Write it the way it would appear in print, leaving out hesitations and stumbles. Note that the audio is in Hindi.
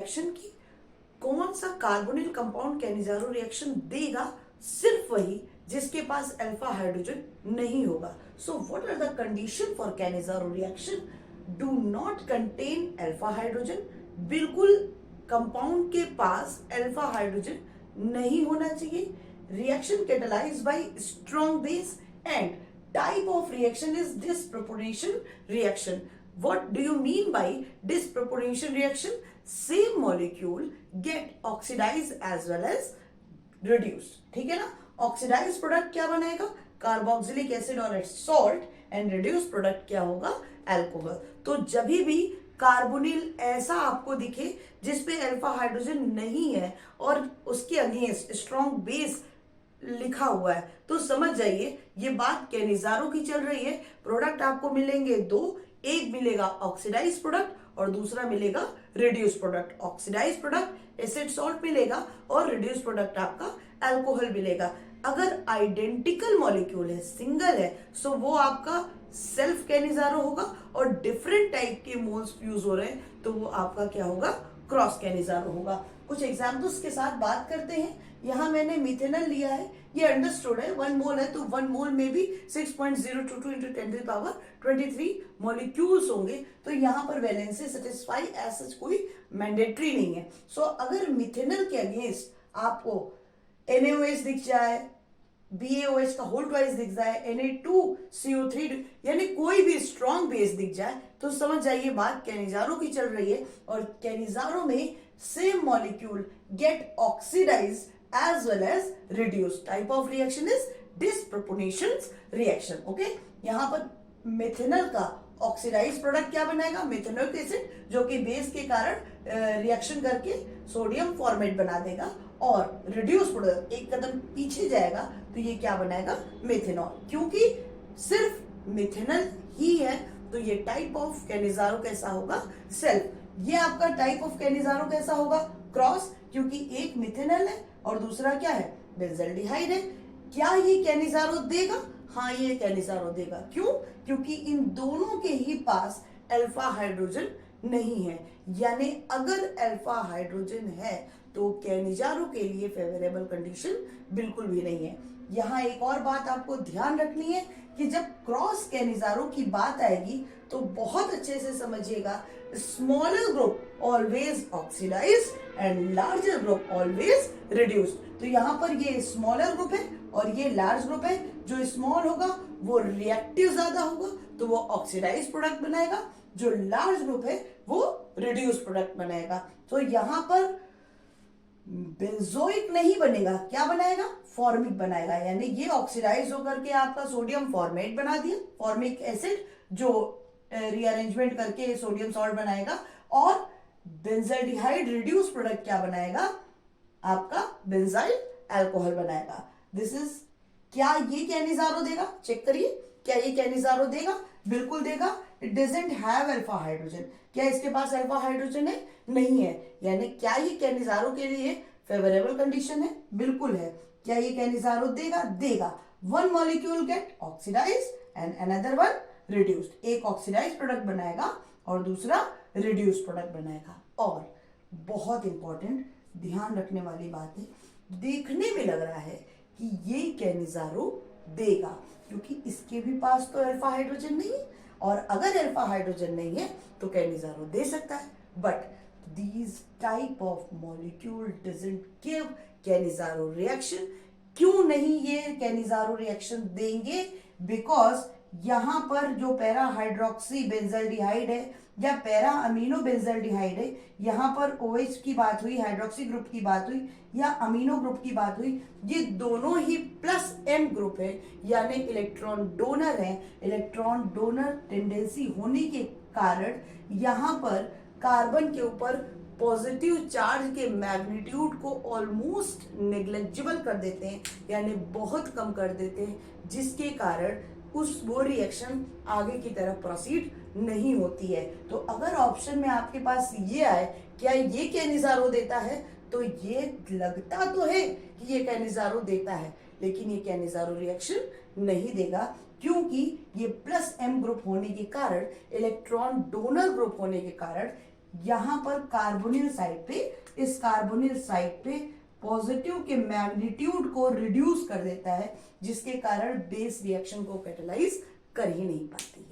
रिएक्शन की कौन सा कार्बोनिल कंपाउंड कैनिजारो रिएक्शन देगा? सिर्फ वही जिसके पास अल्फा हाइड्रोजन नहीं होगा। So what are the condition for Cannizzaro reaction? Do not contain alpha hydrogen, बिल्कुल कंपाउंड के पास अल्फा हाइड्रोजन नहीं होना चाहिए। Reaction catalysed by strong base and type of reaction is disproportional reaction. What do you mean by disproportional reaction? Same molecule get oxidized as well as reduced. ठीक है ना? ऑक्सीडाइज प्रोडक्ट क्या बनाएगा? कार्बोक्सिलिक एसिड और सॉल्ट, एंड रिड्यूस प्रोडक्ट क्या होगा? अल्कोहल। तो जब भी कार्बोनिल ऐसा आपको दिखे जिसपे अल्फा हाइड्रोजन नहीं है और उसके अगेंस्ट स्ट्रॉन्ग बेस लिखा हुआ है, तो समझ जाइए ये बात कैनिजारो की चल रही है। प्रोडक्ट आपको मिलेंगे दो, एक मिलेगा ऑक्सीडाइज प्रोडक्ट और दूसरा मिलेगा reduce product. Oxidise product acid salt मिलेगा और रिड्यूस प्रोडक्ट आपका अल्कोहल मिलेगा। अगर आइडेंटिकल मॉलिक्यूल है, सिंगल है, सो वो आपका सेल्फ कैनिजारो होगा, और डिफरेंट टाइप के मोल्स यूज हो रहे हैं तो वो आपका क्या होगा? क्रॉस कैनिजारो होगा। कुछ एग्जाम्पल्स के साथ बात करते हैं। यहाँ मैंने मिथेनॉल लिया है, ये अंडरस्टूड है, 1 मोल है तो 1 मोल में भी 6.022 इंटू 10⁻23 मॉलिक्यूल्स होंगे। तो यहाँ पर वैलेंसी सेटिस्फाई एज सच कोई मैंडेटरी नहीं है। सो अगर मिथेनॉल के अगेंस्ट आपको NaOH दिख जाए, BaOH का होल ट्वाइस दिख जाए, Na2CO3 यानी कोई भी स्ट्रॉन्ग बेस दिख जाए, तो समझ जाइए बात कैनिजारो की चल रही है। और कैनिजारो में same molecule get oxidise as well as reduced. Type of reaction is disproportional reaction. Okay? यहाँ पर मिथेनॉल का ऑक्सीडाइज प्रोडक्ट क्या बनाएगा? मिथेनॉइक एसिड, जो कि बेस के कारण रिएक्शन करके सोडियम फॉर्मेट बना देगा, और रिड्यूस प्रोडक्ट एक कदम पीछे जाएगा तो ये क्या बनाएगा? मिथेनॉल। क्योंकि सिर्फ मिथेनॉल ही है तो ये टाइप ऑफ कैनिजारो कैसा होगा? सेल्फ। ये आपका टाइप ऑफ कैनिजारो कैसा होगा? क्रॉस, क्योंकि एक मिथेनॉल है और दूसरा क्या है? बेंजल्डिहाइड है। क्या ये कैनिजारो देगा? हाँ, ये कैनिजारो देगा। क्यों? क्योंकि इन दोनों के ही पास अल्फा हाइड्रोजन नहीं है। यानी अगर अल्फा हाइड्रोजन है तो कैनिजारो के लिए फेवरेबल कंडीशन बिल्कुल भी नहीं है। यहाँ एक और बात आपको ध्यान रखनी है कि जब क्रॉस कैनिजारो की बात आएगी तो बहुत अच्छे से समझिएगा, smaller group always oxidise and larger group always reduced. तो यहाँ पर ये स्मॉलर ग्रुप है और ये लार्ज ग्रुप है। जो स्मॉल होगा वो रिएक्टिव ज्यादा होगा तो वो ऑक्सीडाइज प्रोडक्ट बनाएगा, जो लार्ज ग्रुप है वो रिड्यूस प्रोडक्ट बनाएगा। तो यहाँ पर बेंजोइक नहीं बनेगा, क्या बनाएगा? फॉर्मिक बनाएगा। यानी ये ऑक्सीडाइज होकर के आपका सोडियम फॉर्मेट बना दिया, फॉर्मिक एसिड, जो रीअरेंजमेंट करके सोडियम सॉल्ट बनाएगा, और बेंजाल्डिहाइड रिड्यूस प्रोडक्ट क्या बनाएगा? आपका बेंजाइल अल्कोहल बनाएगा। दिस इज, क्या ये कैनिजारो देगा? चेक करिए, क्या ये कैनिजारो देगा? बिल्कुल देगा। It doesn't have alpha hydrogen. क्या इसके पास अल्फा हाइड्रोजन है? नहीं है। यानी क्या ये कैनिजारो के लिए फेवरेबल कंडीशन है? बिल्कुल है। क्या ये कैनिजारो देगा? देगा। 1 molecule get oxidise and another 1 reduced. एक ऑक्सीडाइज प्रोडक्ट बनाएगा और दूसरा रिड्यूस प्रोडक्ट बनाएगा। और बहुत इंपॉर्टेंट ध्यान रखने वाली बात है, देखने में लग रहा है कि ये कैनिजारो देगा क्योंकि इसके भी पास तो अल्फा हाइड्रोजन नहीं है, और अगर अल्फा हाइड्रोजन नहीं है तो कैनिजारो दे सकता है। But these type of molecule doesn't give Cannizzaro reaction. क्यों नहीं ये कैनिजारो रिएक्शन देंगे? बिकॉज यहाँ पर जो पैरा हाइड्रोक्सी बेंजल्डिहाइड है या पैरा अमीनो बेंजल्डिहाइड है, यहाँ पर OH की बात हुई, हाइड्रोक्सी ग्रुप की बात हुई या अमीनो ग्रुप की बात हुई, ये दोनों ही +M ग्रुप है, यानी इलेक्ट्रॉन डोनर है। इलेक्ट्रॉन डोनर टेंडेंसी होने के कारण यहाँ पर कार्बन के ऊपर पॉजिटिव चार्ज के मैग्नीट्यूड को ऑलमोस्ट नेग्लेक्जिबल कर देते हैं, यानी बहुत कम कर देते हैं, जिसके कारण वो रिएक्शन आगे की तरफ प्रोसीड नहीं होती है। तो अगर ऑप्शन में आपके पास ये आए, क्या ये कैनिजारो देता है, तो ये लगता तो है कि ये कैनिजारो देता है, लेकिन ये कैनिजारो रिएक्शन नहीं देगा, क्योंकि ये +M ग्रुप होने के कारण, इलेक्ट्रॉन डोनर ग्रुप होने के कारण यहां पर कार्बोनिल साइड पे, इस कार्बोनिल साइड पे पॉजिटिव के मैग्नीट्यूड को रिड्यूस कर देता है, जिसके कारण बेस रिएक्शन को कैटेलाइज कर ही नहीं पाती।